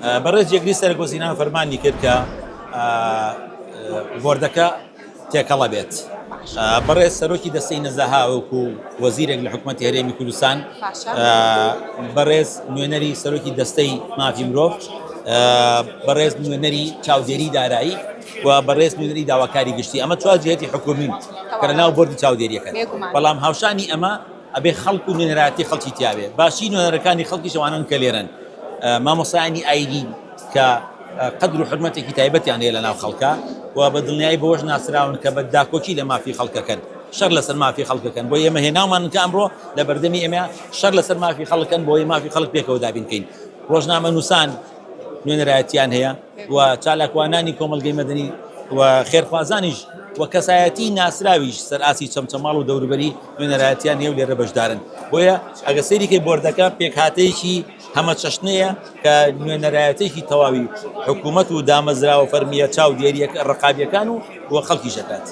بەڕێز جێگری سەرکۆسینان فەرمانی کرد کە بۆردەکە تێکەڵە بێت. بەڕێز سەرۆکی دەستەی نەزەها وەکو وەزیرێک لە حکوومەتی هەرێمی کوردستان، بەڕێز نوێنەری سەرۆکی دەستەی مافی مرۆڤ، بەڕێز نوێنەری چاودێری دارایی و بەڕێز نوێنەری داواکاری گشتی، ئەمە چوار جهەتی حکومین کە لەناو بۆردی چاودێریەکەن. بەڵام هاوشانی ئەمە ئەبێ خەڵک و نوێنەراتی خەڵکی تیاوێ، باشی نوێنەرەکانی خەڵکی شەوانن کە لێرن، مامۆسایانی ئایدی کە قەدر و حرمەتێکی تایبەتیان هەیە لەناو خەڵکە و بە دڵنیایی بەوەش ناسراون کە بە داکۆکی لە مافی خەڵکەکەن، شەڕ لەسەر مافی خەڵکەکەن، بۆ ئێمە هێناومان کە ئەمڕۆ لە بەردەمی ئێمە شەڕ لەسەر مافی خەڵکەن، بۆ مافی خەڵک پێکەوە دابین بکەین. ڕۆژنامە نووسان نوێنەرایەتیان هەیە و چالاکوانانی کۆمەلگەی مەدەنی و خێرخوازانیش و کەسایەتی ناسراویش سەر ئاسی چەمچەماڵ و دەوروبەری نوێنەرایەتیان هەیە و لێرە بەشدارن. بۆیە ئەگە سەیریکەی بۆردەکە پێکهاتەیەکی هەمە چەشنەیە کە نوێنەرایەتێکی تەواوی حکوومەت و دامەزرا و فەرمیە چاودێریەکە ڕقابیەکان و خەڵکی ژەکات.